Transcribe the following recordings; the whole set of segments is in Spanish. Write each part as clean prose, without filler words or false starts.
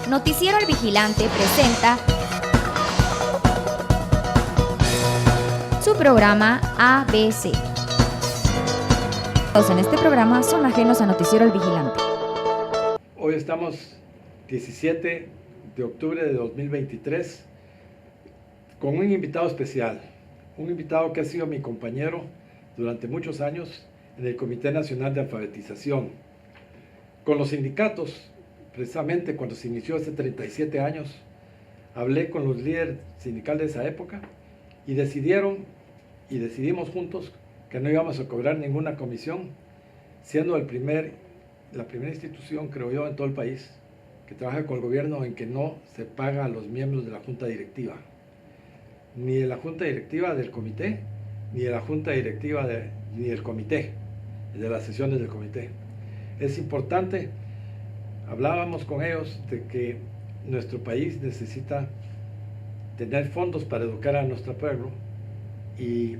Noticiero El Vigilante presenta su programa ABC. Todos en este programa son ajenos a Noticiero El Vigilante. Hoy estamos 17 de octubre de 2023 con un invitado especial, un invitado que ha sido mi compañero durante muchos años en el Comité Nacional de Alfabetización. Con los sindicatos, precisamente cuando se inició hace 37 años, hablé con los líderes sindicales de esa época y decidimos juntos que no íbamos a cobrar ninguna comisión, siendo la primera institución, creo yo, en todo el país que trabaja con el gobierno en que no se paga a los miembros de la junta directiva, ni de la junta directiva del comité, ni de la junta directiva ni del comité, de las sesiones del comité. Es importante, hablábamos con ellos de que nuestro país necesita tener fondos para educar a nuestro pueblo y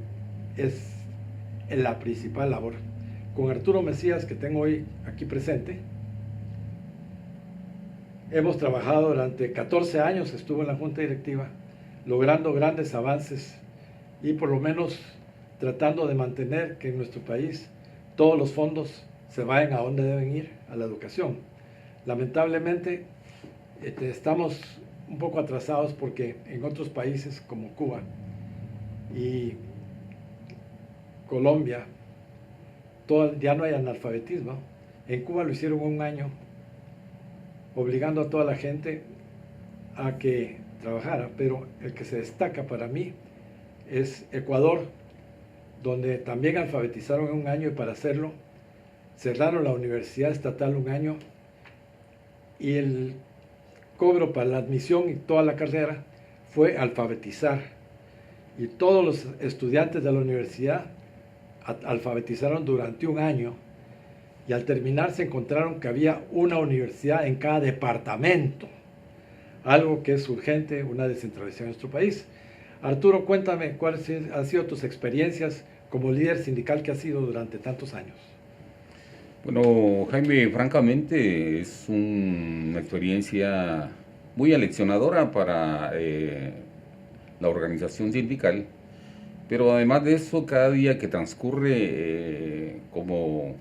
es la principal labor. Con Arturo Mesías, que tengo hoy aquí presente, hemos trabajado durante 14 años, estuvo en la junta directiva, logrando grandes avances y por lo menos tratando de mantener que en nuestro país todos los fondos se vayan a donde deben ir, a la educación. Lamentablemente estamos un poco atrasados porque en otros países como Cuba y Colombia ya no hay analfabetismo. En Cuba lo hicieron un año obligando a toda la gente a que trabajara, pero el que se destaca para mí es Ecuador, donde también alfabetizaron en un año y para hacerlo cerraron la universidad estatal un año y el cobro para la admisión y toda la carrera fue alfabetizar. Y todos los estudiantes de la universidad alfabetizaron durante un año y al terminar se encontraron que había una universidad en cada departamento, algo que es urgente, una descentralización en nuestro país. Arturo, cuéntame cuáles han sido tus experiencias como líder sindical que has sido durante tantos años. Bueno, Jaime, francamente es una experiencia muy aleccionadora para la organización sindical, pero además de eso, cada día que transcurre como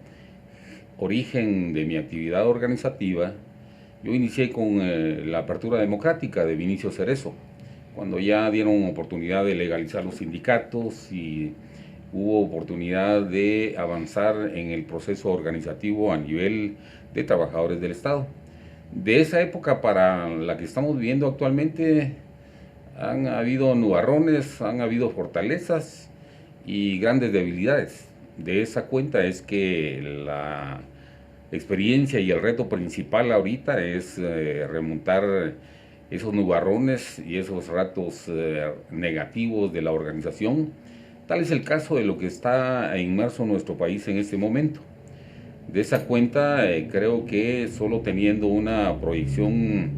origen de mi actividad organizativa, yo inicié con la apertura democrática de Vinicio Cerezo, cuando ya dieron oportunidad de legalizar los sindicatos y hubo oportunidad de avanzar en el proceso organizativo a nivel de trabajadores del Estado. De esa época para la que estamos viviendo actualmente han habido nubarrones, han habido fortalezas y grandes debilidades. De esa cuenta es que la experiencia y el reto principal ahorita es remontar esos nubarrones y esos ratos negativos de la organización. Tal es el caso de lo que está inmerso nuestro país en este momento. De esa cuenta, creo que solo teniendo una proyección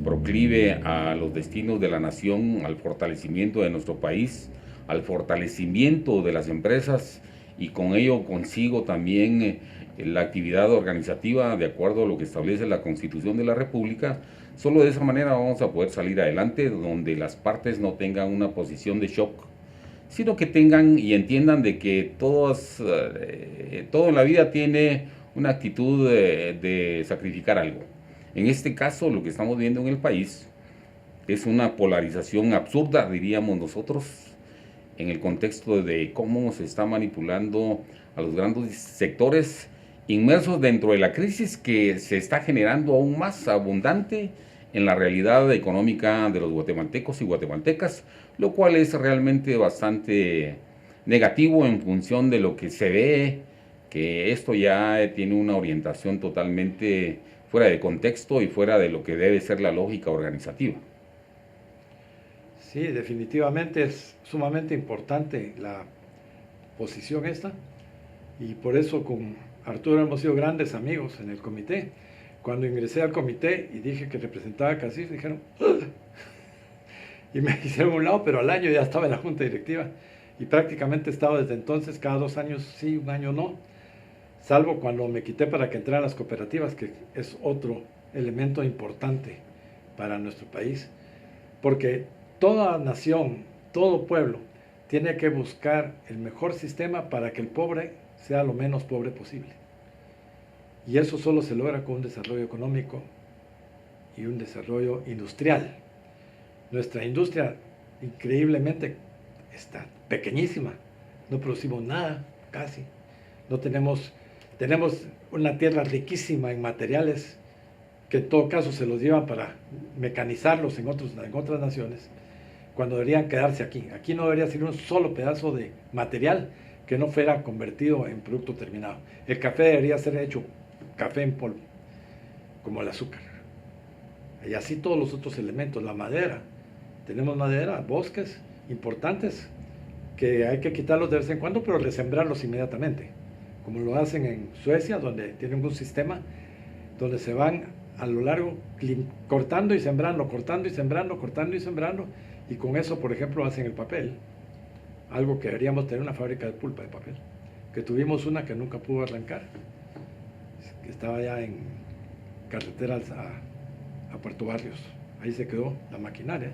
proclive a los destinos de la nación, al fortalecimiento de nuestro país, al fortalecimiento de las empresas y con ello consigo también la actividad organizativa de acuerdo a lo que establece la Constitución de la República, solo de esa manera vamos a poder salir adelante, donde las partes no tengan una posición de shock, sino que tengan y entiendan de que todo en la vida tiene una actitud de sacrificar algo. En este caso, lo que estamos viendo en el país es una polarización absurda, diríamos nosotros, en el contexto de cómo se está manipulando a los grandes sectores inmersos dentro de la crisis que se está generando aún más abundante en la realidad económica de los guatemaltecos y guatemaltecas, lo cual es realmente bastante negativo en función de lo que se ve, que esto ya tiene una orientación totalmente fuera de contexto y fuera de lo que debe ser la lógica organizativa. Sí, definitivamente es sumamente importante la posición esta y por eso con Arturo hemos sido grandes amigos en el comité. Cuando ingresé al comité y dije que representaba a CACIF, dijeron ¡ugh! Y me hicieron a un lado, pero al año ya estaba en la junta directiva y prácticamente estaba desde entonces, cada 2 años sí, un año no, salvo cuando me quité para que entraran las cooperativas, que es otro elemento importante para nuestro país, porque toda nación, todo pueblo, tiene que buscar el mejor sistema para que el pobre sea lo menos pobre posible. Y eso solo se logra con un desarrollo económico y un desarrollo industrial. Nuestra industria, increíblemente, está pequeñísima. No producimos nada, casi. No tenemos una tierra riquísima en materiales que en todo caso se los llevan para mecanizarlos en otras naciones, cuando deberían quedarse aquí. Aquí no debería ser un solo pedazo de material que no fuera convertido en producto terminado. El café debería ser hecho café en polvo, como el azúcar. Y así todos los otros elementos, la madera. Tenemos madera, bosques importantes, que hay que quitarlos de vez en cuando, pero resembrarlos inmediatamente, como lo hacen en Suecia, donde tienen un sistema donde se van a lo largo cortando y sembrando, cortando y sembrando, cortando y sembrando, y con eso, por ejemplo, hacen el papel, algo que deberíamos tener una fábrica de pulpa de papel, que tuvimos una que nunca pudo arrancar, que estaba ya en carreteras a Puerto Barrios, ahí se quedó la maquinaria.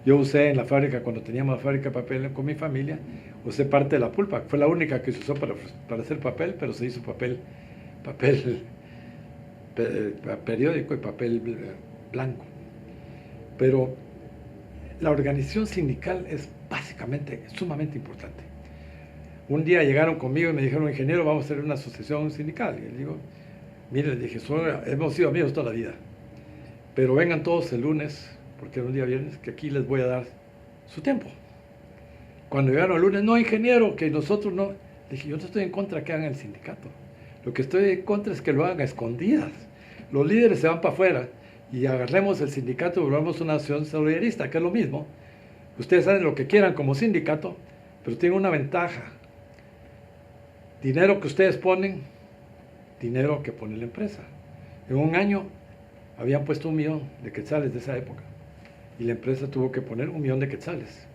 Yo usé en la fábrica, cuando teníamos la fábrica de papel con mi familia, usé parte de la pulpa, fue la única que se usó para hacer papel, pero se hizo papel periódico y papel blanco. Pero la organización sindical es básicamente sumamente importante. Un día llegaron conmigo y me dijeron, ingeniero, vamos a hacer una asociación sindical. Y le digo, mire, les dije, hemos sido amigos toda la vida, pero vengan todos el lunes, porque era un día viernes, que aquí les voy a dar su tiempo. Cuando llegaron el lunes, no, ingeniero, que nosotros no. Le dije, yo no estoy en contra de que hagan el sindicato. Lo que estoy en contra es que lo hagan a escondidas. Los líderes se van para afuera y agarremos el sindicato y volvamos una acción solidarista, que es lo mismo. Ustedes saben lo que quieran como sindicato, pero tienen una ventaja. Dinero que ustedes ponen, dinero que pone la empresa. En un año habían puesto 1 millón de quetzales de esa época y la empresa tuvo que poner 1 millón de quetzales.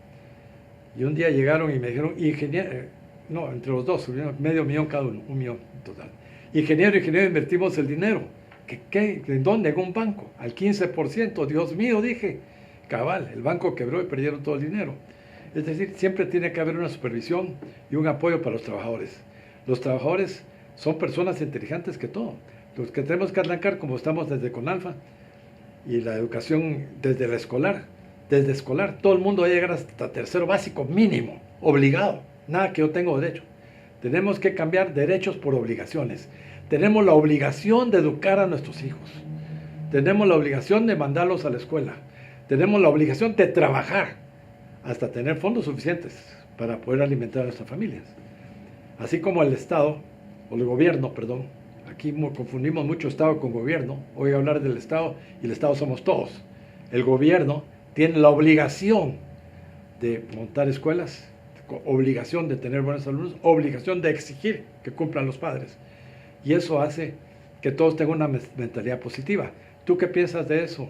Y un día llegaron y me dijeron, ingeniero, no, entre los dos, subieron medio millón cada uno, 1 millón en total. Ingeniero, invertimos el dinero. ¿En dónde? En un banco, al 15%. Dios mío, dije, cabal, el banco quebró y perdieron todo el dinero. Es decir, siempre tiene que haber una supervisión y un apoyo para los trabajadores. Los trabajadores son personas inteligentes que todo. Los que tenemos que arrancar, como estamos desde CONALFA, y la educación desde escolar, todo el mundo va a llegar hasta tercero básico mínimo, obligado, nada que yo tengo derecho. Tenemos que cambiar derechos por obligaciones. Tenemos la obligación de educar a nuestros hijos. Tenemos la obligación de mandarlos a la escuela. Tenemos la obligación de trabajar hasta tener fondos suficientes para poder alimentar a nuestras familias. Así como el Estado, o el gobierno, perdón, aquí confundimos mucho Estado con gobierno. Hoy hablar del Estado y el Estado somos todos. El gobierno tiene la obligación de montar escuelas, obligación de tener buenos alumnos, obligación de exigir que cumplan los padres. Y eso hace que todos tengan una mentalidad positiva. ¿Tú qué piensas de eso,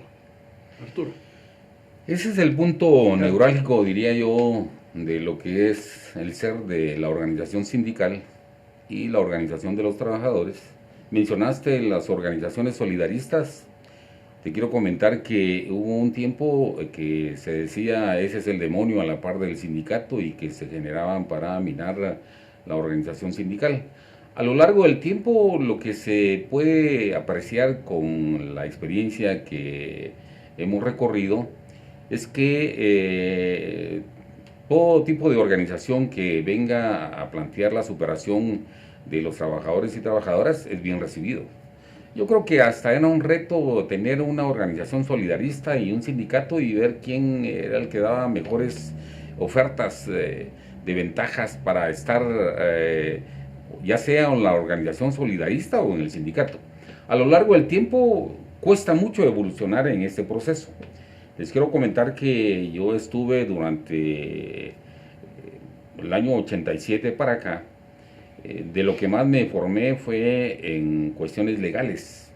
Arturo? Ese es el punto neurálgico, diría yo, de lo que es el ser de la organización sindical y la organización de los trabajadores. Mencionaste las organizaciones solidaristas. Te quiero comentar que hubo un tiempo que se decía ese es el demonio a la par del sindicato y que se generaban para minar la organización sindical. A lo largo del tiempo, lo que se puede apreciar con la experiencia que hemos recorrido es que todo tipo de organización que venga a plantear la superación de los trabajadores y trabajadoras es bien recibido. Yo creo que hasta era un reto tener una organización solidarista y un sindicato y ver quién era el que daba mejores ofertas de ventajas para estar ya sea en la organización solidarista o en el sindicato. A lo largo del tiempo cuesta mucho evolucionar en este proceso. Les quiero comentar que yo estuve durante el año 87 para acá, de lo que más me formé fue en cuestiones legales.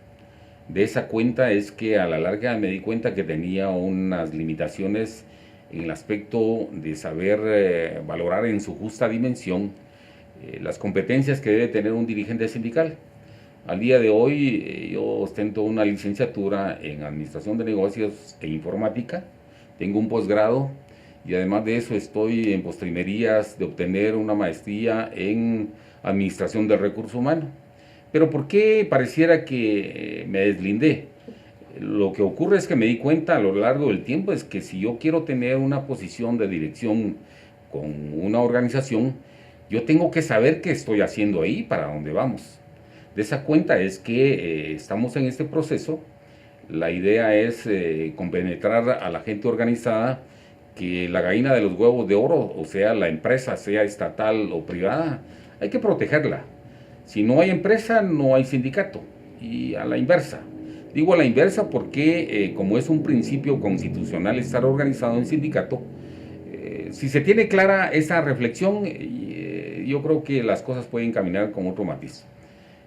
De esa cuenta es que a la larga me di cuenta que tenía unas limitaciones en el aspecto de saber valorar en su justa dimensión las competencias que debe tener un dirigente sindical. Al día de hoy yo ostento una licenciatura en Administración de Negocios e Informática, tengo un posgrado y además de eso estoy en postrimerías de obtener una maestría en Administración del Recurso Humano. Pero ¿por qué pareciera que me deslindé? Lo que ocurre es que me di cuenta a lo largo del tiempo es que si yo quiero tener una posición de dirección con una organización, yo tengo que saber qué estoy haciendo ahí, para dónde vamos. De esa cuenta es que estamos en este proceso. La idea es compenetrar a la gente organizada, que la gallina de los huevos de oro, o sea, la empresa, sea estatal o privada, hay que protegerla. Si no hay empresa, no hay sindicato. Y a la inversa. Digo a la inversa porque como es un principio constitucional estar organizado en sindicato, si se tiene clara esa reflexión, yo creo que las cosas pueden caminar con otro matiz.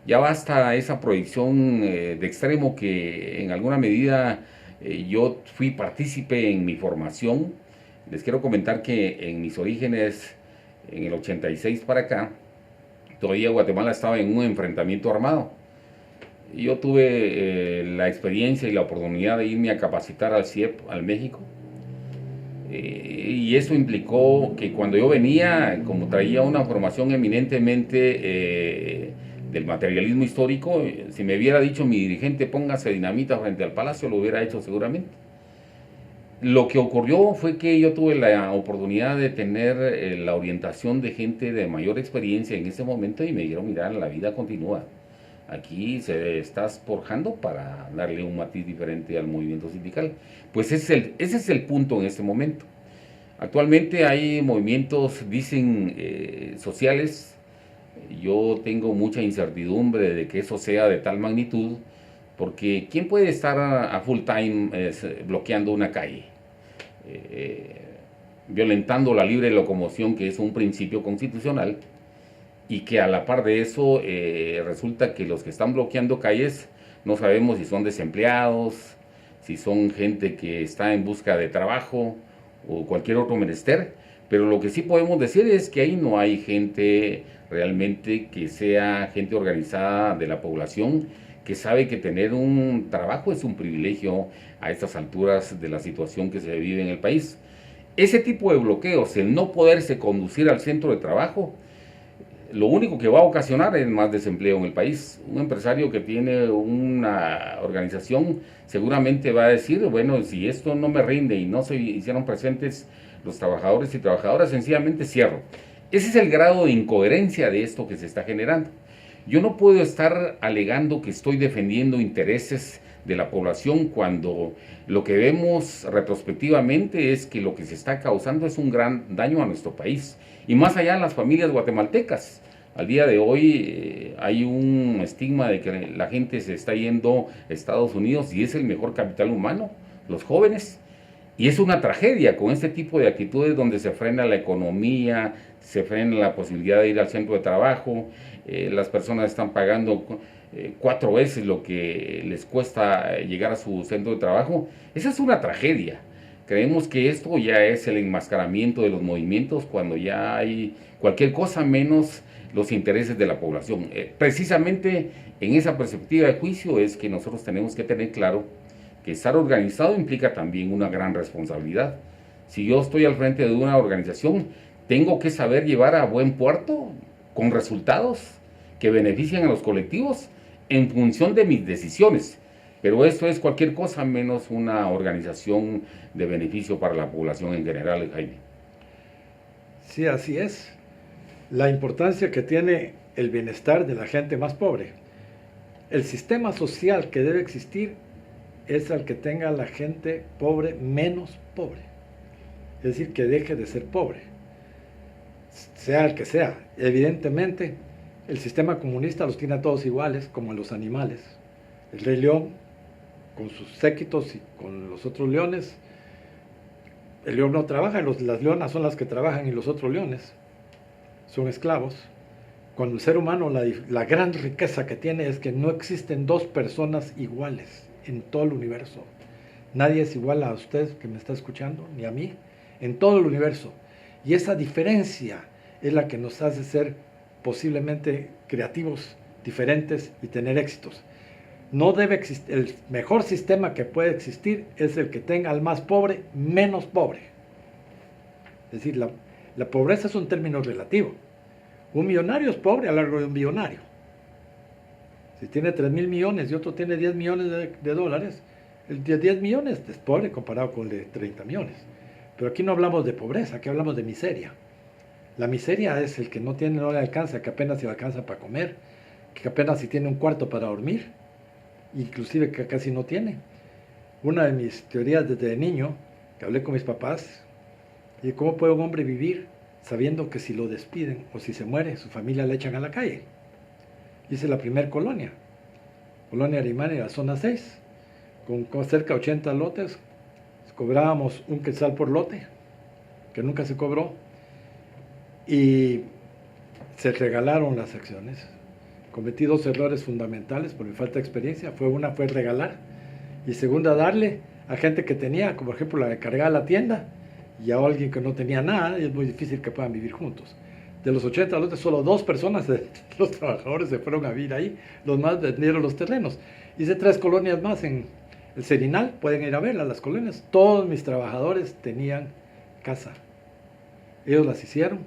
Ya basta esa proyección de extremo que en alguna medida yo fui partícipe en mi formación. Les quiero comentar que en mis orígenes, en el 86 para acá, todavía Guatemala estaba en un enfrentamiento armado. Yo tuve la experiencia y la oportunidad de irme a capacitar al CIEP, al México. Y eso implicó que cuando yo venía, como traía una formación eminentemente del materialismo histórico, si me hubiera dicho mi dirigente póngase dinamita frente al palacio, lo hubiera hecho seguramente. Lo que ocurrió fue que yo tuve la oportunidad de tener la orientación de gente de mayor experiencia en ese momento y me dijeron, mira, la vida continúa. Aquí se estás forjando para darle un matiz diferente al movimiento sindical. Pues ese es el punto en este momento. Actualmente hay movimientos, dicen, sociales. Yo tengo mucha incertidumbre de que eso sea de tal magnitud, porque ¿quién puede estar a full time bloqueando una calle? Violentando la libre locomoción, que es un principio constitucional, y que a la par de eso resulta que los que están bloqueando calles no sabemos si son desempleados, si son gente que está en busca de trabajo o cualquier otro menester, pero lo que sí podemos decir es que ahí no hay gente realmente que sea gente organizada de la población, que sabe que tener un trabajo es un privilegio a estas alturas de la situación que se vive en el país. Ese tipo de bloqueos, el no poderse conducir al centro de trabajo, lo único que va a ocasionar es más desempleo en el país. Un empresario que tiene una organización seguramente va a decir, bueno, si esto no me rinde y no se hicieron presentes los trabajadores y trabajadoras, sencillamente cierro. Ese es el grado de incoherencia de esto que se está generando. Yo no puedo estar alegando que estoy defendiendo intereses de la población cuando lo que vemos retrospectivamente es que lo que se está causando es un gran daño a nuestro país y más allá en las familias guatemaltecas. Al día de hoy hay un estigma de que la gente se está yendo a Estados Unidos y es el mejor capital humano, los jóvenes. Y es una tragedia con este tipo de actitudes donde se frena la economía, se frena la posibilidad de ir al centro de trabajo, las personas están pagando 4 veces lo que les cuesta llegar a su centro de trabajo. Esa es una tragedia. Creemos que esto ya es el enmascaramiento de los movimientos cuando ya hay cualquier cosa menos los intereses de la población. Precisamente en esa perspectiva de juicio es que nosotros tenemos que tener claro que estar organizado implica también una gran responsabilidad. Si yo estoy al frente de una organización, tengo que saber llevar a buen puerto con resultados que beneficien a los colectivos en función de mis decisiones. Pero esto es cualquier cosa menos una organización de beneficio para la población en general, Jaime. Sí, así es. La importancia que tiene el bienestar de la gente más pobre. El sistema social que debe existir es el que tenga a la gente pobre menos pobre. Es decir, que deje de ser pobre. Sea el que sea. Evidentemente, el sistema comunista los tiene a todos iguales, como a los animales. El Rey León, con sus séquitos y con los otros leones. El león no trabaja, las leonas son las que trabajan y los otros leones son esclavos. Cuando el ser humano, la gran riqueza que tiene es que no existen dos personas iguales en todo el universo. Nadie es igual a usted que me está escuchando, ni a mí, en todo el universo. Y esa diferencia es la que nos hace ser posiblemente creativos diferentes y tener éxitos. No debe existir, el mejor sistema que puede existir es el que tenga al más pobre menos pobre. Es decir, la pobreza es un término relativo. Un millonario es pobre a lo largo de un billonario. Si tiene 3.000 millones y otro tiene 10 millones de dólares, el de 10 millones es pobre comparado con el de 30 millones. Pero aquí no hablamos de pobreza, aquí hablamos de miseria. La miseria es el que no le alcanza, que apenas se le alcanza para comer, que apenas si tiene un cuarto para dormir, inclusive que casi no tiene. Una de mis teorías desde niño, que hablé con mis papás, y cómo puede un hombre vivir sabiendo que si lo despiden o si se muere, su familia le echan a la calle. Hice la primer colonia Arimani, la zona 6, con cerca de 80 lotes. Cobrábamos un quetzal por lote, que nunca se cobró, y se regalaron las acciones. Cometí 2 errores fundamentales por mi falta de experiencia. Una fue regalar, y segunda, darle a gente que tenía, como por ejemplo la de cargar la tienda, y a alguien que no tenía nada, y es muy difícil que puedan vivir juntos. De los 80 lotes, solo 2 personas de los trabajadores se fueron a vivir ahí, los más vendieron los terrenos. Hice 3 colonias más en el Serinal, pueden ir a verlas, las colonias. Todos mis trabajadores tenían casa. Ellos las hicieron,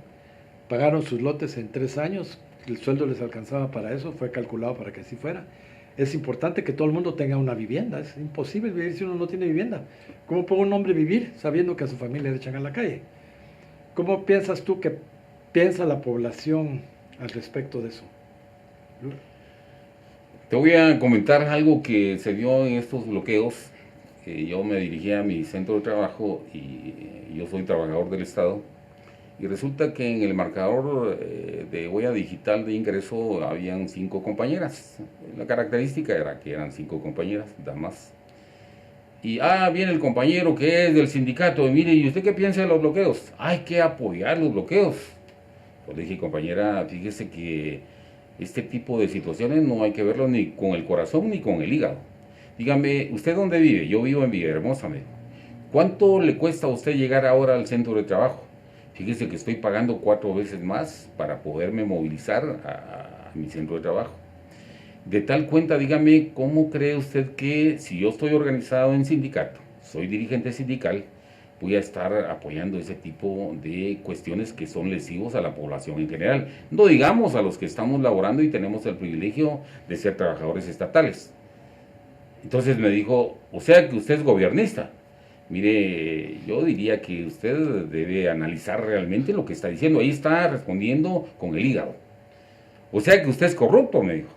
pagaron sus lotes en 3 años, el sueldo les alcanzaba para eso, fue calculado para que así fuera. Es importante que todo el mundo tenga una vivienda, es imposible vivir si uno no tiene vivienda. ¿Cómo puede un hombre vivir sabiendo que a su familia le echan a la calle? ¿Cómo piensas tú que piensa la población al respecto de eso? Te voy a comentar algo que se dio en estos bloqueos. Yo me dirigí a mi centro de trabajo y yo soy trabajador del Estado. Y resulta que en el marcador de huella digital de ingreso habían 5 compañeras. La característica era que eran 5 compañeras, damas. Y viene el compañero que es del sindicato, y mire, ¿y usted qué piensa de los bloqueos? Hay que apoyar los bloqueos. Pues le dije, compañera, fíjese que este tipo de situaciones no hay que verlo ni con el corazón ni con el hígado. Dígame, ¿usted dónde vive? Yo vivo en Villahermosa, me dijo. ¿Cuánto le cuesta a usted llegar ahora al centro de trabajo? Fíjese que estoy pagando 4 veces más para poderme movilizar a mi centro de trabajo. De tal cuenta, dígame, ¿cómo cree usted que si yo estoy organizado en sindicato, soy dirigente sindical, voy a estar apoyando ese tipo de cuestiones que son lesivos a la población en general? No digamos a los que estamos laborando y tenemos el privilegio de ser trabajadores estatales. Entonces me dijo, o sea que usted es gobernista. Mire, yo diría que usted debe analizar realmente lo que está diciendo. Ahí está respondiendo con el hígado. O sea que usted es corrupto, me dijo.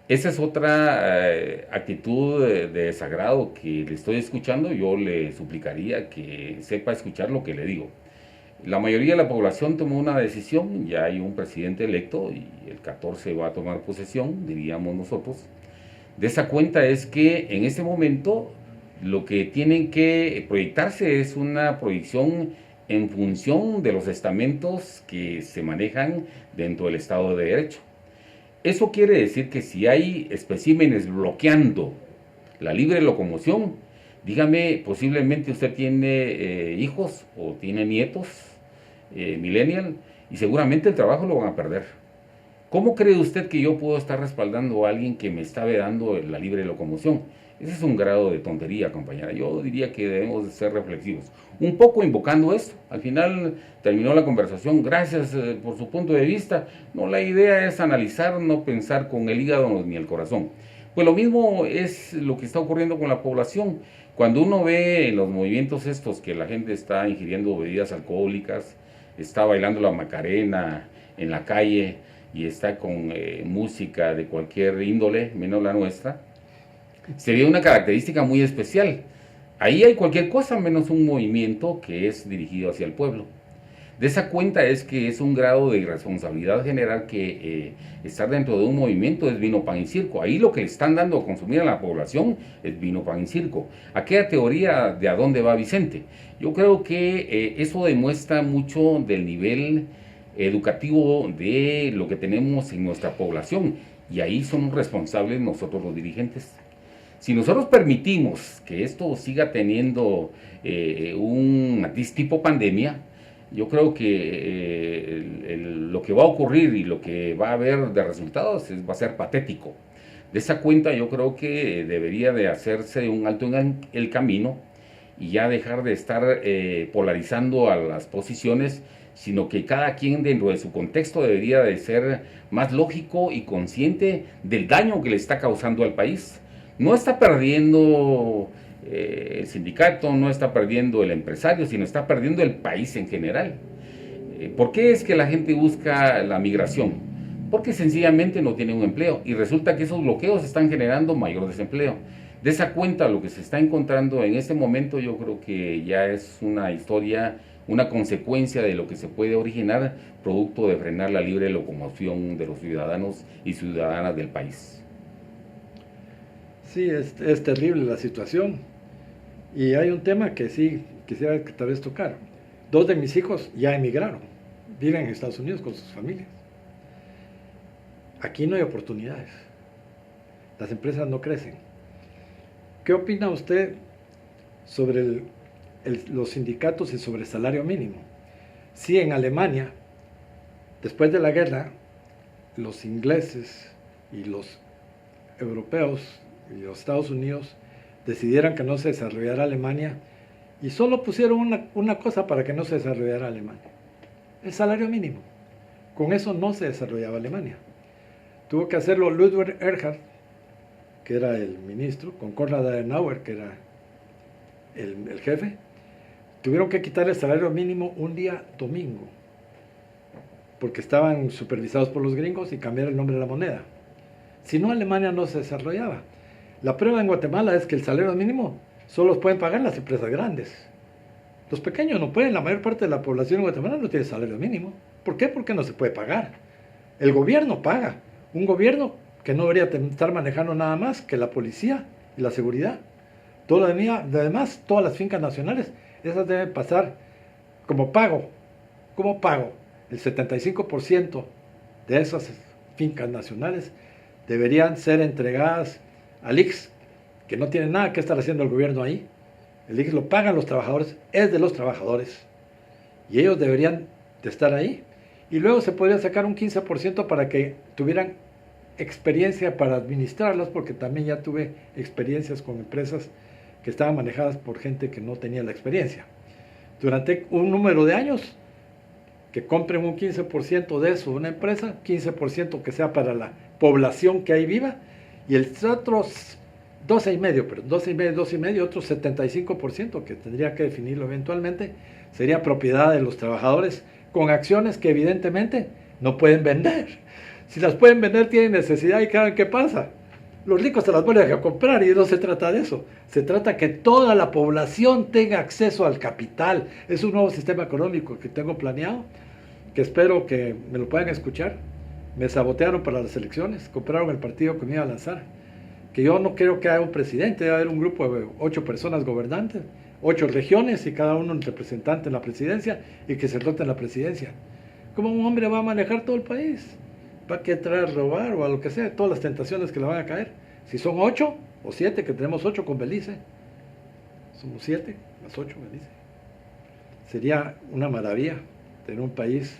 Esa es otra actitud de desagrado que le estoy escuchando. Yo le suplicaría que sepa escuchar lo que le digo. La mayoría de la población tomó una decisión, ya hay un presidente electo y el 14 va a tomar posesión, diríamos nosotros. De esa cuenta es que en este momento lo que tienen que proyectarse es una proyección en función de los estamentos que se manejan dentro del Estado de Derecho. Eso quiere decir que si hay especímenes bloqueando la libre locomoción, dígame, posiblemente usted tiene hijos o tiene nietos, millennial, y seguramente el trabajo lo van a perder. ¿Cómo cree usted que yo puedo estar respaldando a alguien que me está vedando la libre locomoción? Ese es un grado de tontería, compañera. Yo diría que debemos de ser reflexivos. Un poco invocando esto. Al final terminó la conversación. Gracias por su punto de vista. No, la idea es analizar, no pensar con el hígado ni el corazón. Pues lo mismo es lo que está ocurriendo con la población. Cuando uno ve en los movimientos estos que la gente está ingiriendo bebidas alcohólicas, está bailando la Macarena en la calle y está con música de cualquier índole, menos la nuestra, sería una característica muy especial. Ahí hay cualquier cosa menos un movimiento que es dirigido hacia el pueblo. De esa cuenta es que es un grado de irresponsabilidad general que estar dentro de un movimiento es vino, pan y circo. Ahí lo que le están dando a consumir a la población es vino, pan y circo. Aquella teoría de a dónde va Vicente. Yo creo que eso demuestra mucho del nivel educativo de lo que tenemos en nuestra población. Y ahí somos responsables nosotros los dirigentes. Si nosotros permitimos que esto siga teniendo un matiz tipo pandemia, yo creo que lo que va a ocurrir y lo que va a haber de resultados va a ser patético. De esa cuenta yo creo que debería de hacerse un alto en el camino y ya dejar de estar polarizando a las posiciones, sino que cada quien dentro de su contexto debería de ser más lógico y consciente del daño que le está causando al país. No está perdiendo el sindicato, no está perdiendo el empresario, sino está perdiendo el país en general. ¿Por qué es que la gente busca la migración? Porque sencillamente no tiene un empleo y resulta que esos bloqueos están generando mayor desempleo. De esa cuenta, lo que se está encontrando en este momento, yo creo que ya es una historia, una consecuencia de lo que se puede originar producto de frenar la libre locomoción de los ciudadanos y ciudadanas del país. Sí, es terrible la situación. Y hay un tema que sí quisiera que tal vez tocar. 2 de mis hijos ya emigraron, viven en Estados Unidos con sus familias. Aquí no hay oportunidades. Las empresas no crecen. ¿Qué opina usted sobre los sindicatos y sobre el salario mínimo? Si en Alemania, después de la guerra, los ingleses y los europeos y los Estados Unidos decidieran que no se desarrollara Alemania y solo pusieron una cosa para que no se desarrollara Alemania: el salario mínimo. Con eso no se desarrollaba Alemania. Tuvo que hacerlo Ludwig Erhard, que era el ministro, con Konrad Adenauer, que era el jefe. Tuvieron que quitar el salario mínimo un día domingo, porque estaban supervisados por los gringos, y cambiar el nombre de la moneda. Si no, Alemania no se desarrollaba. La prueba en Guatemala es que el salario mínimo solo los pueden pagar las empresas grandes. Los pequeños no pueden. La mayor parte de la población en Guatemala no tiene salario mínimo. ¿Por qué? Porque no se puede pagar. El gobierno paga. Un gobierno que no debería estar manejando nada más que la policía y la seguridad. Todo lo demás, todas las fincas nacionales, esas deben pasar como pago. Como pago. El 75% de esas fincas nacionales deberían ser entregadas al IX, que no tiene nada que estar haciendo el gobierno ahí. El IX lo pagan los trabajadores, es de los trabajadores, y ellos deberían de estar ahí. Y luego se podría sacar un 15% para que tuvieran experiencia para administrarlas, porque también ya tuve experiencias con empresas que estaban manejadas por gente que no tenía la experiencia. Durante un número de años, que compren un 15% de eso de una empresa, 15% que sea para la población que ahí viva, y el otros 12,5%, otro 75% que tendría que definirlo eventualmente, sería propiedad de los trabajadores, con acciones que evidentemente no pueden vender. Si las pueden vender, tienen necesidad, y ¿qué pasa? Los ricos se las vuelven a comprar, y no se trata de eso. Se trata que toda la población tenga acceso al capital. Es un nuevo sistema económico que tengo planeado, que espero que me lo puedan escuchar. Me sabotearon para las elecciones, compraron el partido que me iba a lanzar. Que yo no creo que haya un presidente, debe haber un grupo de 8 personas gobernantes, 8 regiones, y cada uno un representante en la presidencia, y que se rote en la presidencia. ¿Cómo un hombre va a manejar todo el país? Va a entrar a robar o a lo que sea, todas las tentaciones que le van a caer. Si son 8 o 7, que tenemos 8 con Belice, somos 7 más 8 Belice. Sería una maravilla tener un país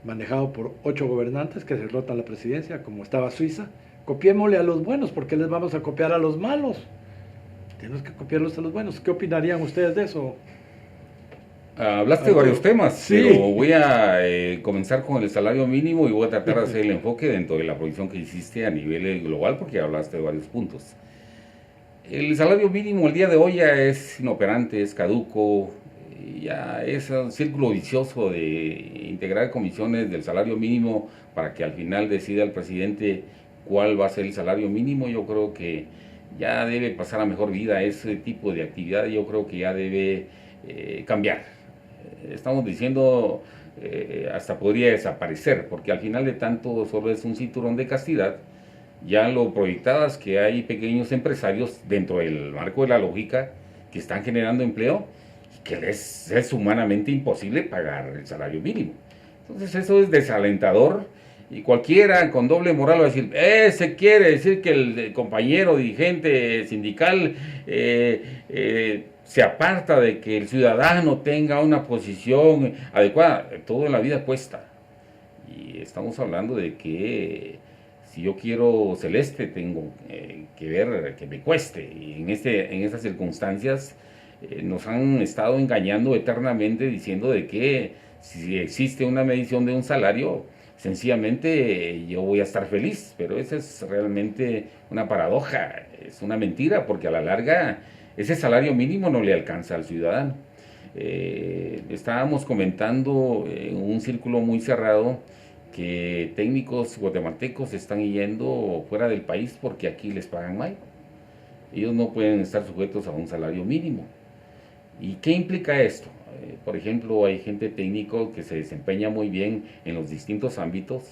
manejado por 8 gobernantes que se rotan la presidencia, como estaba Suiza. Copiémosle a los buenos, ¿por qué les vamos a copiar a los malos? Tenemos que copiarlos a los buenos. ¿Qué opinarían ustedes de eso? Hablaste de varios temas, sí, pero voy a comenzar con el salario mínimo y voy a tratar de hacer el enfoque dentro de la provisión que hiciste a nivel global, porque hablaste de varios puntos. El salario mínimo el día de hoy ya es inoperante, es caduco, ya es un círculo vicioso de integrar comisiones del salario mínimo para que al final decida el presidente cuál va a ser el salario mínimo. Yo creo que ya debe pasar a mejor vida ese tipo de actividad. Yo creo que ya debe cambiar. Estamos diciendo hasta podría desaparecer, porque al final de tanto solo es un cinturón de castidad. Ya lo proyectadas que hay pequeños empresarios dentro del marco de la lógica que están generando empleo y que les es humanamente imposible pagar el salario mínimo. Entonces eso es desalentador Y cualquiera con doble moral va a decir, ese quiere decir que el compañero dirigente sindical se aparta de que el ciudadano tenga una posición adecuada. Todo en la vida cuesta. Y estamos hablando de que si yo quiero celeste, tengo que ver que me cueste. Y en estas circunstancias nos han estado engañando eternamente diciendo de que si existe una medición de un salario, sencillamente yo voy a estar feliz, pero esa es realmente una paradoja, es una mentira, porque a la larga ese salario mínimo no le alcanza al ciudadano. Estábamos comentando en un círculo muy cerrado que técnicos guatemaltecos están yendo fuera del país porque aquí les pagan mal. Ellos no pueden estar sujetos a un salario mínimo. ¿Y qué implica esto? Por ejemplo, hay gente técnico que se desempeña muy bien en los distintos ámbitos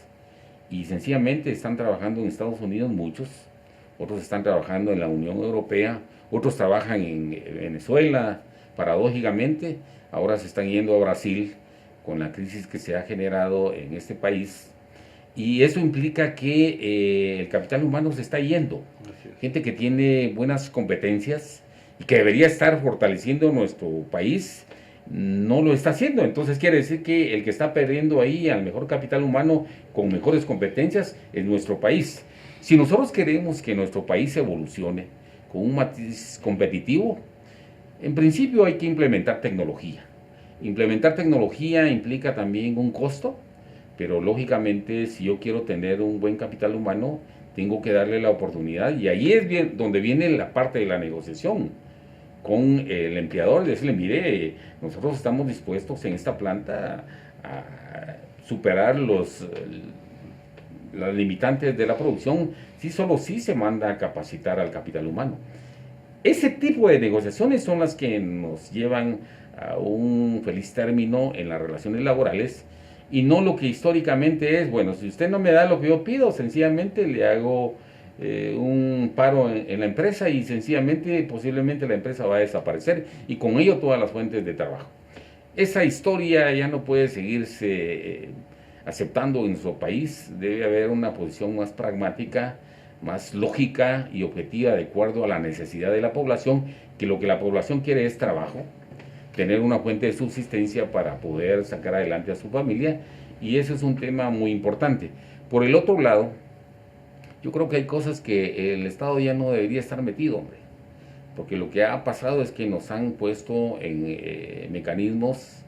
y sencillamente están trabajando en Estados Unidos muchos, otros están trabajando en la Unión Europea, otros trabajan en Venezuela, paradójicamente, ahora se están yendo a Brasil con la crisis que se ha generado en este país, y eso implica que el capital humano se está yendo, gente que tiene buenas competencias y que debería estar fortaleciendo nuestro país, no lo está haciendo. Entonces quiere decir que el que está perdiendo ahí al mejor capital humano con mejores competencias es nuestro país. Si nosotros queremos que nuestro país evolucione con un matiz competitivo, en principio hay que implementar tecnología. Implementar tecnología implica también un costo, pero lógicamente si yo quiero tener un buen capital humano, tengo que darle la oportunidad, y ahí es bien donde viene la parte de la negociación con el empleador, decirle, mire, nosotros estamos dispuestos en esta planta a superar las limitantes de la producción, si solo sí se manda a capacitar al capital humano. Ese tipo de negociaciones son las que nos llevan a un feliz término en las relaciones laborales, y no lo que históricamente es, bueno, si usted no me da lo que yo pido, sencillamente le hago un paro en la empresa, y sencillamente posiblemente la empresa va a desaparecer y con ello todas las fuentes de trabajo. Esa historia ya no puede seguirse aceptando en nuestro país. Debe haber una posición más pragmática, más lógica y objetiva de acuerdo a la necesidad de la población, que lo que la población quiere es trabajo, tener una fuente de subsistencia para poder sacar adelante a su familia, y ese es un tema muy importante. Por el otro lado, yo creo que hay cosas que el Estado ya no debería estar metido, hombre, porque lo que ha pasado es que nos han puesto en mecanismos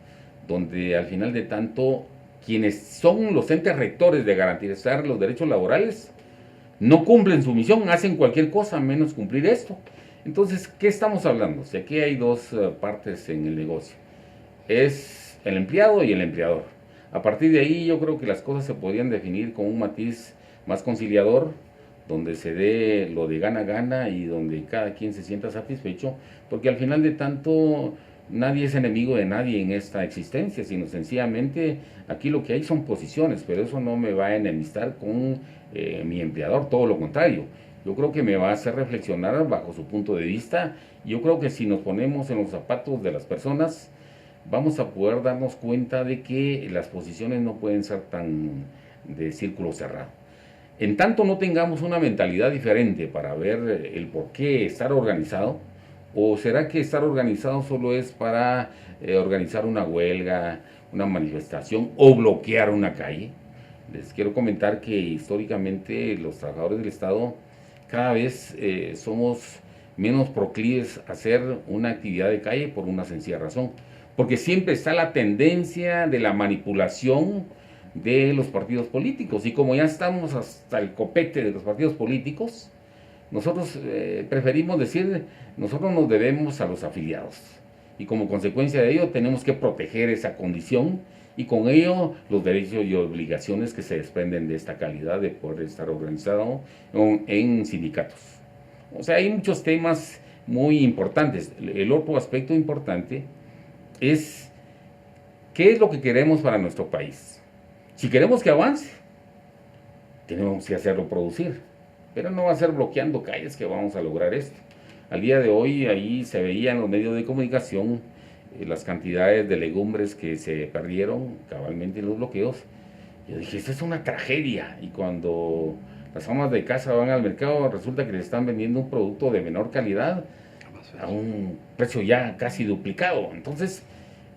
donde al final de tanto quienes son los entes rectores de garantizar los derechos laborales no cumplen su misión, hacen cualquier cosa menos cumplir esto. Entonces, ¿qué estamos hablando? Si aquí hay dos partes en el negocio, es el empleado y el empleador. A partir de ahí yo creo que las cosas se podrían definir con un matiz más conciliador, donde se dé lo de gana-gana y donde cada quien se sienta satisfecho, porque al final de tanto nadie es enemigo de nadie en esta existencia, sino sencillamente aquí lo que hay son posiciones, pero eso no me va a enemistar con mi empleador, todo lo contrario. Yo creo que me va a hacer reflexionar bajo su punto de vista. Yo creo que si nos ponemos en los zapatos de las personas, vamos a poder darnos cuenta de que las posiciones no pueden ser tan de círculo cerrado. En tanto no tengamos una mentalidad diferente para ver el por qué estar organizado, o será que estar organizado solo es para organizar una huelga, una manifestación o bloquear una calle. Les quiero comentar que históricamente los trabajadores del Estado cada vez somos menos proclives a hacer una actividad de calle por una sencilla razón, porque siempre está la tendencia de la manipulación de los partidos políticos, y como ya estamos hasta el copete de los partidos políticos, nosotros preferimos decir, nosotros nos debemos a los afiliados, y como consecuencia de ello tenemos que proteger esa condición, y con ello los derechos y obligaciones que se desprenden de esta calidad de poder estar organizado en sindicatos. O sea, hay muchos temas muy importantes. El otro aspecto importante es qué es lo que queremos para nuestro país. Si queremos que avance, tenemos que hacerlo producir, pero no va a ser bloqueando calles que vamos a lograr esto. Al día de hoy ahí se veía en los medios de comunicación las cantidades de legumbres que se perdieron cabalmente en los bloqueos, Yo dije, esto es una tragedia. Y cuando las amas de casa van al mercado, resulta que les están vendiendo un producto de menor calidad a un precio ya casi duplicado. Entonces,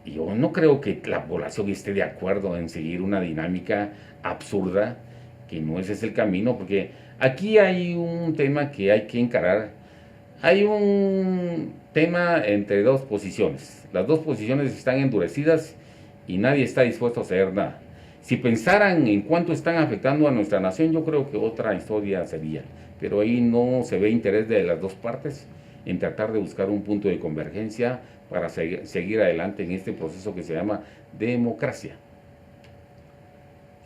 yo no creo que la población esté de acuerdo en seguir una dinámica absurda, que no ese es el camino, porque aquí hay un tema que hay que encarar. Hay un tema entre dos posiciones. Las dos posiciones están endurecidas y nadie está dispuesto a hacer nada. Si pensaran en cuánto están afectando a nuestra nación, yo creo que otra historia sería. Pero ahí no se ve interés de las dos partes en tratar de buscar un punto de convergencia para seguir adelante en este proceso que se llama democracia.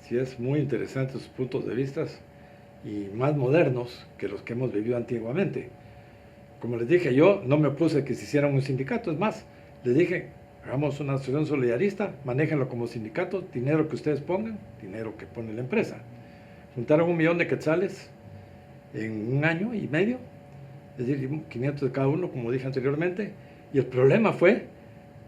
Sí, es muy interesante sus puntos de vista y más modernos que los que hemos vivido antiguamente. Como les dije, yo no me opuse que se hiciera un sindicato, es más, les dije, hagamos una asociación solidarista, manéjenlo como sindicato, dinero que ustedes pongan, dinero que pone la empresa. Juntaron 1 millón de quetzales en 1 año y medio, es decir, 500 de cada uno, como dije anteriormente, y el problema fue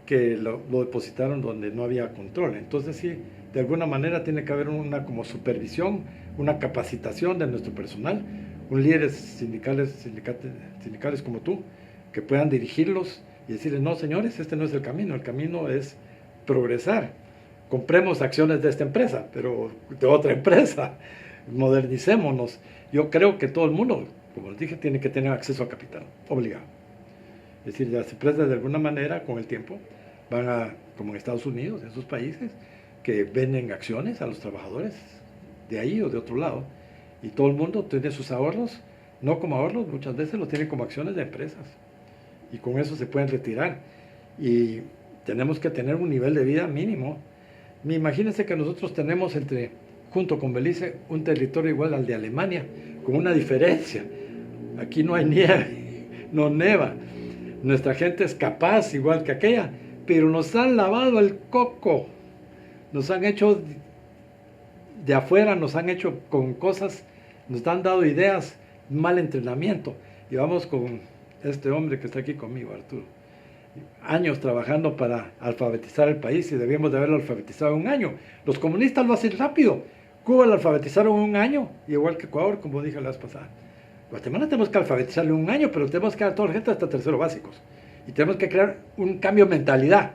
que lo depositaron donde no había control. Entonces sí, de alguna manera tiene que haber una como supervisión, una capacitación de nuestro personal, un líderes sindicales como tú, que puedan dirigirlos y decirles, no señores, este no es el camino es progresar. Compremos acciones de esta empresa, pero de otra empresa, modernicémonos. Yo creo que todo el mundo, como les dije, tiene que tener acceso a capital, obligado. Es decir, las empresas de alguna manera, con el tiempo, van a, como en Estados Unidos, en esos países, que venden acciones a los trabajadores de ahí o de otro lado, y todo el mundo tiene sus ahorros, no como ahorros, muchas veces los tienen como acciones de empresas, y con eso se pueden retirar, y tenemos que tener un nivel de vida mínimo. Imagínense que nosotros tenemos junto con Belice, un territorio igual al de Alemania, con una diferencia. Aquí no hay nieve, no neva. Nuestra gente es capaz, igual que aquella, pero nos han lavado el coco. Nos han hecho de afuera, nos han hecho con cosas, nos han dado ideas, mal entrenamiento. Y vamos con este hombre que está aquí conmigo, Arturo. Años trabajando para alfabetizar el país y debíamos de haberlo alfabetizado en 1 año. Los comunistas lo hacen rápido. Cuba lo alfabetizaron en 1 año, igual que Ecuador, como dije la vez pasada. Guatemala tenemos que alfabetizarlo en 1 año, pero tenemos que dar a toda la gente hasta tercero básicos. Y tenemos que crear un cambio de mentalidad,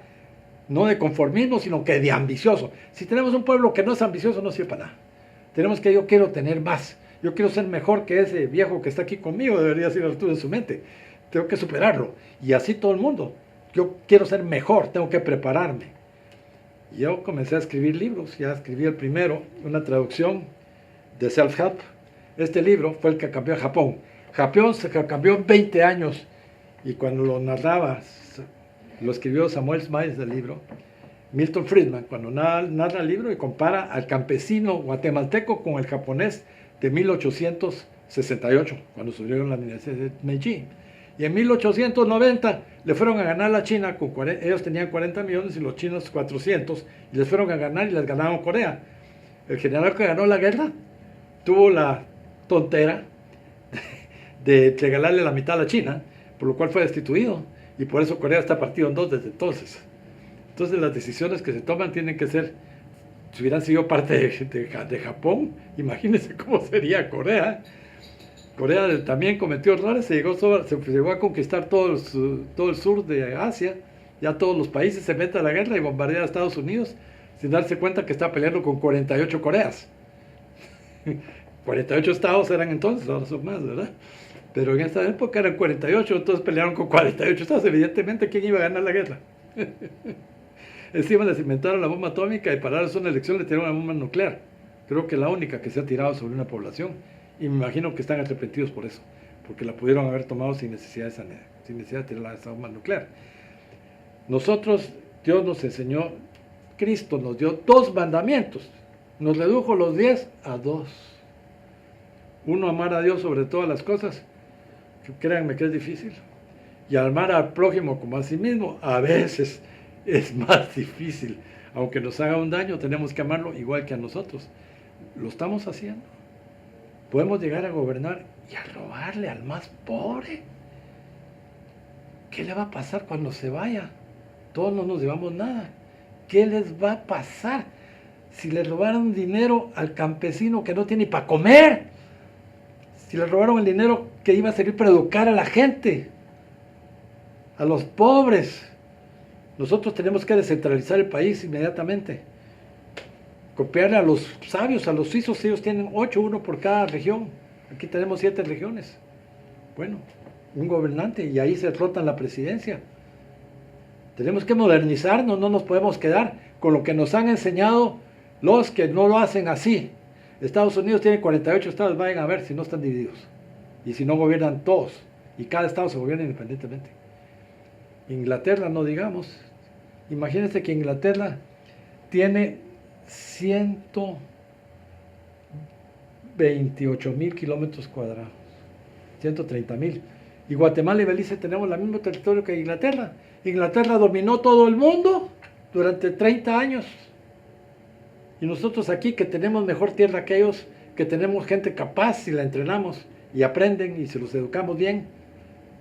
no de conformismo, sino que de ambicioso. Si tenemos un pueblo que no es ambicioso, no sirve para nada. Tenemos que, yo quiero tener más, yo quiero ser mejor que ese viejo que está aquí conmigo, debería ser Arturo en su mente. Tengo que superarlo. Y así todo el mundo. Yo quiero ser mejor, tengo que prepararme. Y yo comencé a escribir libros, ya escribí el primero, una traducción de Self-Help. Este libro fue el que cambió a Japón. Japón se cambió en 20 años, y cuando lo narraba, lo escribió Samuel Smiles del libro, Milton Friedman, cuando narra el libro y compara al campesino guatemalteco con el japonés de 1868, cuando subieron la Universidad de Meiji. Y en 1890 le fueron a ganar a la China, ellos tenían 40 millones y los chinos 400, y les fueron a ganar y les ganaron Corea. El general que ganó la guerra tuvo la tontera de regalarle la mitad a la China, por lo cual fue destituido, y por eso Corea está partido en 2 desde entonces. Entonces las decisiones que se toman tienen que ser, si hubieran sido parte de Japón, imagínense cómo sería Corea. Corea también cometió errores, se llegó a conquistar todo el sur de Asia, ya todos los países se meten a la guerra y bombardean a Estados Unidos sin darse cuenta que está peleando con 48 Coreas. 48 estados eran entonces, ahora son más, ¿verdad? Pero en esta época eran 48, entonces pelearon con 48 estados. Evidentemente, ¿quién iba a ganar la guerra? Encima les inventaron la bomba atómica y para darles una elección le tiraron una bomba nuclear. Creo que la única que se ha tirado sobre una población. Y me imagino que están arrepentidos por eso, porque la pudieron haber tomado sin necesidad de tirar esa bomba nuclear. Nosotros, Dios nos enseñó, Cristo nos dio 2 mandamientos. Nos redujo los 10 a 2. Uno, amar a Dios sobre todas las cosas. Créanme que es difícil. Y amar al prójimo como a sí mismo, a veces es más difícil. Aunque nos haga un daño, tenemos que amarlo igual que a nosotros. Lo estamos haciendo. Podemos llegar a gobernar y a robarle al más pobre. ¿Qué le va a pasar cuando se vaya? Todos no nos llevamos nada. ¿Qué les va a pasar? si le robaron dinero al campesino que no tiene ni para comer, si le robaron el dinero que iba a servir para educar a la gente, a los pobres. Nosotros tenemos que descentralizar el país inmediatamente. Copiarle a los sabios, a los suizos, ellos tienen 8, uno por cada región. Aquí tenemos 7 regiones. Bueno, un gobernante y ahí se rotan la presidencia. Tenemos que modernizarnos, no nos podemos quedar con lo que nos han enseñado los que no lo hacen así. Estados Unidos tiene 48 estados, vayan a ver si no están divididos. Y si no gobiernan todos. Y cada estado se gobierna independientemente. Inglaterra, no digamos. Imagínense que Inglaterra tiene 128.000 kilómetros cuadrados. 130.000. Y Guatemala y Belice tenemos el mismo territorio que Inglaterra. Inglaterra dominó todo el mundo durante 30 años. Y nosotros aquí, que tenemos mejor tierra que ellos, que tenemos gente capaz si la entrenamos y aprenden y si los educamos bien,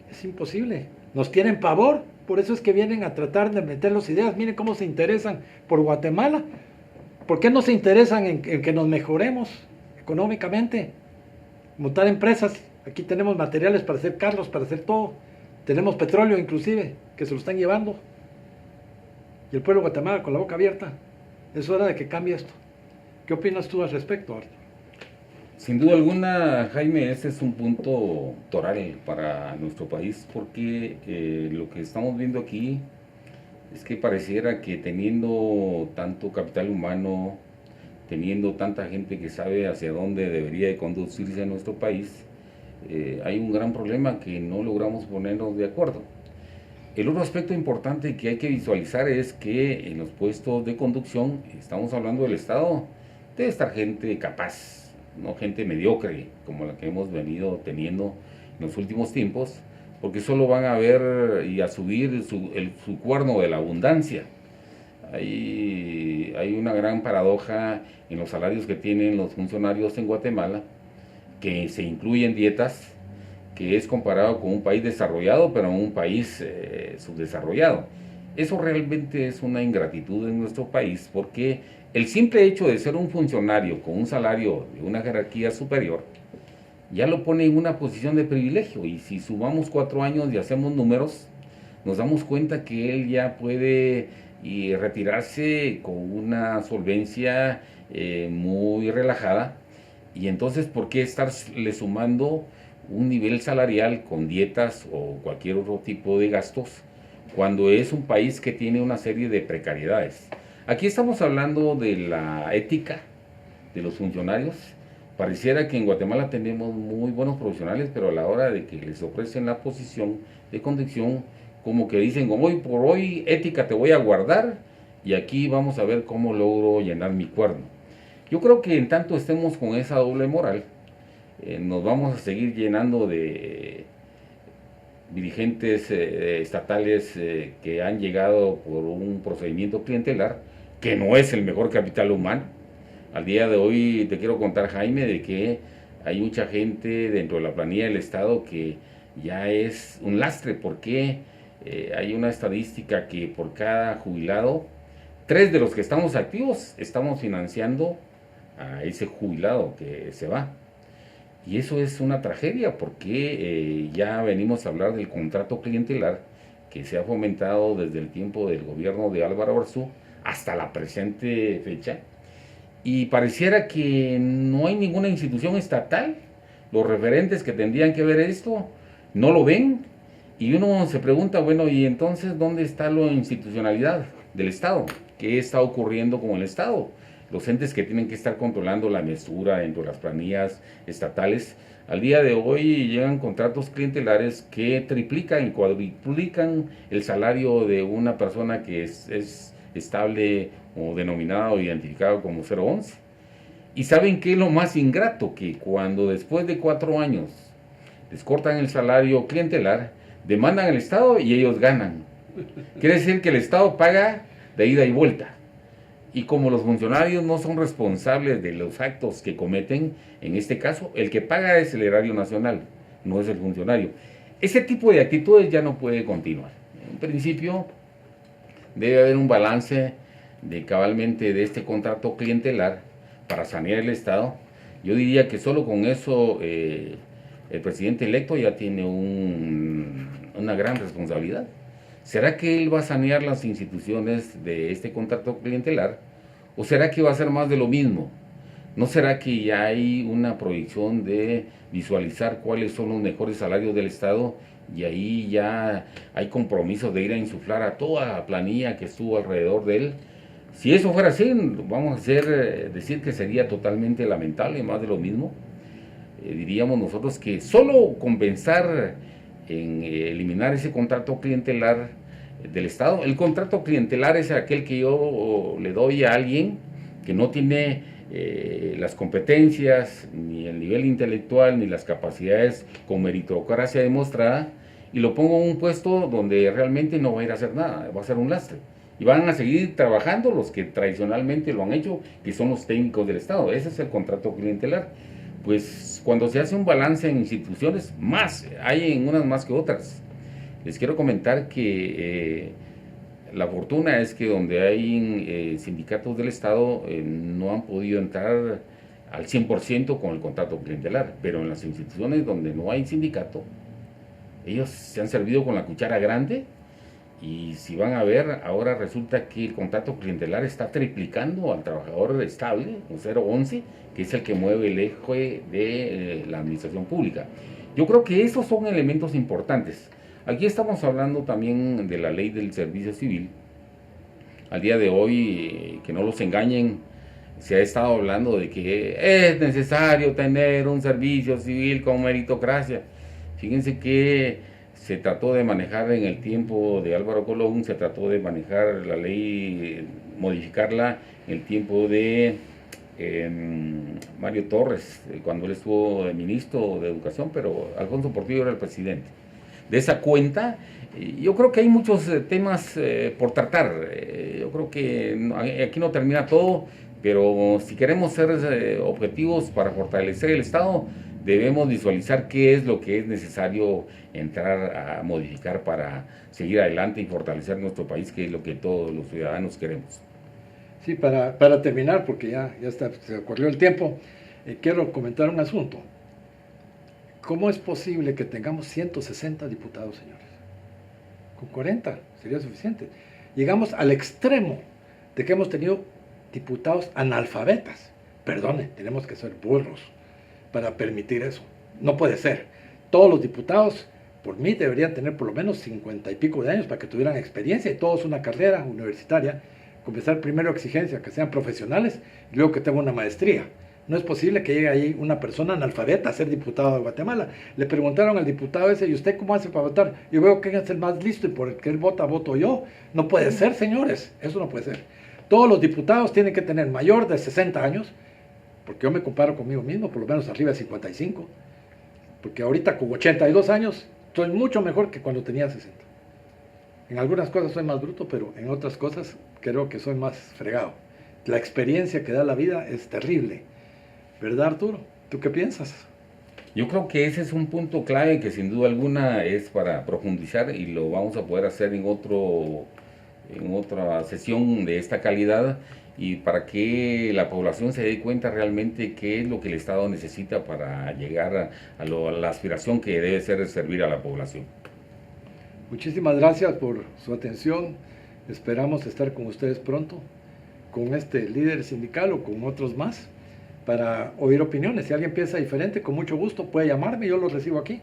es imposible. Nos tienen pavor, por eso es que vienen a tratar de meter las ideas. Miren cómo se interesan por Guatemala. ¿Por qué no se interesan en que nos mejoremos económicamente? Montar empresas. Aquí tenemos materiales para hacer carros, para hacer todo. Tenemos petróleo inclusive, que se lo están llevando. Y el pueblo de Guatemala con la boca abierta. Es hora de que cambie esto. ¿Qué opinas tú al respecto, Arturo? Sin duda alguna, Jaime, ese es un punto toral para nuestro país, porque lo que estamos viendo aquí es que pareciera que teniendo tanto capital humano, teniendo tanta gente que sabe hacia dónde debería de conducirse nuestro país, hay un gran problema que no logramos ponernos de acuerdo. El otro aspecto importante que hay que visualizar es que en los puestos de conducción, estamos hablando del Estado, debe estar gente capaz, no gente mediocre como la que hemos venido teniendo en los últimos tiempos, porque solo van a ver y a subir su cuerno de la abundancia. Hay una gran paradoja en los salarios que tienen los funcionarios en Guatemala, que se incluyen dietas, que es comparado con un país desarrollado, pero un país subdesarrollado. Eso realmente es una ingratitud en nuestro país, porque el simple hecho de ser un funcionario con un salario de una jerarquía superior, ya lo pone en una posición de privilegio, y si sumamos 4 años y hacemos números, nos damos cuenta que él ya puede retirarse con una solvencia muy relajada, y entonces, ¿por qué estarle sumando un nivel salarial con dietas o cualquier otro tipo de gastos cuando es un país que tiene una serie de precariedades? Aquí estamos hablando de la ética de los funcionarios. Pareciera que en Guatemala tenemos muy buenos profesionales, pero a la hora de que les ofrecen la posición de conducción, como que dicen, como hoy por hoy, ética te voy a guardar, y aquí vamos a ver cómo logro llenar mi cuerno. Yo creo que en tanto estemos con esa doble moral, nos vamos a seguir llenando de dirigentes estatales que han llegado por un procedimiento clientelar, que no es el mejor capital humano. Al día de hoy te quiero contar, Jaime, de que hay mucha gente dentro de la planilla del Estado que ya es un lastre, porque hay una estadística que por cada jubilado, 3 de los que estamos activos estamos financiando a ese jubilado que se va. Y eso es una tragedia, porque ya venimos a hablar del contrato clientelar que se ha fomentado desde el tiempo del gobierno de Álvaro Arzú hasta la presente fecha, y pareciera que no hay ninguna institución estatal. Los referentes que tendrían que ver esto no lo ven, y uno se pregunta, bueno, ¿y entonces dónde está la institucionalidad del Estado? ¿Qué está ocurriendo con el Estado? Los entes que tienen que estar controlando la mesura dentro de las planillas estatales, al día de hoy llegan contratos clientelares que triplican y cuadruplican el salario de una persona que es estable o denominado o identificado como 011. ¿Y saben qué es lo más ingrato? Que cuando después de 4 años les cortan el salario clientelar, demandan al Estado y ellos ganan. Quiere decir que el Estado paga de ida y vuelta. Y como los funcionarios no son responsables de los actos que cometen, en este caso, el que paga es el erario nacional, no es el funcionario. Ese tipo de actitudes ya no puede continuar. En principio, debe haber un balance cabalmente de este contrato clientelar para sanear el Estado, yo diría que solo con eso el presidente electo ya tiene una gran responsabilidad. ¿Será que él va a sanear las instituciones de este contrato clientelar o será que va a hacer más de lo mismo? ¿No será que ya hay una proyección de visualizar cuáles son los mejores salarios del Estado y ahí ya hay compromiso de ir a insuflar a toda la planilla que estuvo alrededor de él? Si eso fuera así, vamos a decir que sería totalmente lamentable, más de lo mismo. Diríamos nosotros que solo con pensar en eliminar ese contrato clientelar del Estado, el contrato clientelar es aquel que yo le doy a alguien que no tiene las competencias, ni el nivel intelectual, ni las capacidades con meritocracia demostrada, y lo pongo en un puesto donde realmente no va a ir a hacer nada, va a ser un lastre. Y van a seguir trabajando los que tradicionalmente lo han hecho, que son los técnicos del Estado. Ese es el contrato clientelar. Pues cuando se hace un balance en instituciones, hay en unas más que otras. Les quiero comentar que la fortuna es que donde hay sindicatos del Estado no han podido entrar al 100% con el contrato clientelar, pero en las instituciones donde no hay sindicato, ellos se han servido con la cuchara grande. Y si van a ver, ahora resulta que el contrato clientelar está triplicando al trabajador estable, un 011, que es el que mueve el eje de la administración pública. Yo creo que esos son elementos importantes. Aquí estamos hablando también de la ley del servicio civil. Al día de hoy, que no los engañen, se ha estado hablando de que es necesario tener un servicio civil con meritocracia. Fíjense que se trató de manejar en el tiempo de Álvaro Colón, se trató de manejar la ley, modificarla en el tiempo de Mario Torres, cuando él estuvo de ministro de Educación, pero Alfonso Portillo era el presidente. De esa cuenta, yo creo que hay muchos temas por tratar. Yo creo que aquí no termina todo, pero si queremos ser objetivos para fortalecer el Estado, debemos visualizar qué es lo que es necesario entrar a modificar para seguir adelante y fortalecer nuestro país, que es lo que todos los ciudadanos queremos. Sí, para terminar, porque ya se corrió el tiempo, quiero comentar un asunto. ¿Cómo es posible que tengamos 160 diputados, señores? Con 40 sería suficiente. Llegamos al extremo de que hemos tenido diputados analfabetas. Perdone, tenemos que ser burros para permitir eso. No puede ser. Todos los diputados, por mí, deberían tener por lo menos 50 y pico de años para que tuvieran experiencia y todos una carrera universitaria. Comenzar primero exigencia, que sean profesionales y luego que tengan una maestría. No es posible que llegue ahí una persona analfabeta a ser diputado de Guatemala. Le preguntaron al diputado ese, ¿y usted cómo hace para votar? Y veo que es el más listo y por el que él vota, voto yo. No puede ser, señores. Eso no puede ser. Todos los diputados tienen que tener mayor de 60 años, porque yo me comparo conmigo mismo, por lo menos arriba de 55, porque ahorita con 82 años soy mucho mejor que cuando tenía 60. En algunas cosas soy más bruto, pero en otras cosas creo que soy más fregado. La experiencia que da la vida es terrible. ¿Verdad, Arturo? ¿Tú qué piensas? Yo creo que ese es un punto clave que sin duda alguna es para profundizar y lo vamos a poder hacer en otra sesión de esta calidad y para que la población se dé cuenta realmente qué es lo que el Estado necesita para llegar a la aspiración que debe ser servir a la población. Muchísimas gracias por su atención. Esperamos estar con ustedes pronto, con este líder sindical o con otros más, para oír opiniones. Si alguien piensa diferente, con mucho gusto puede llamarme, yo los recibo aquí.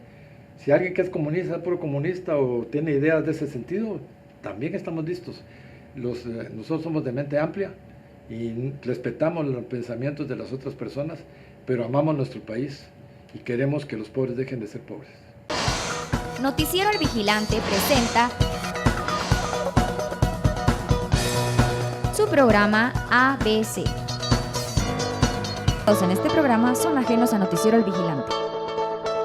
Si alguien que es comunista, puro comunista o tiene ideas de ese sentido, también estamos listos. Nosotros somos de mente amplia y respetamos los pensamientos de las otras personas, pero amamos nuestro país y queremos que los pobres dejen de ser pobres. Noticiero El Vigilante presenta su programa ABC. Todos en este programa son ajenos a Noticiero El Vigilante.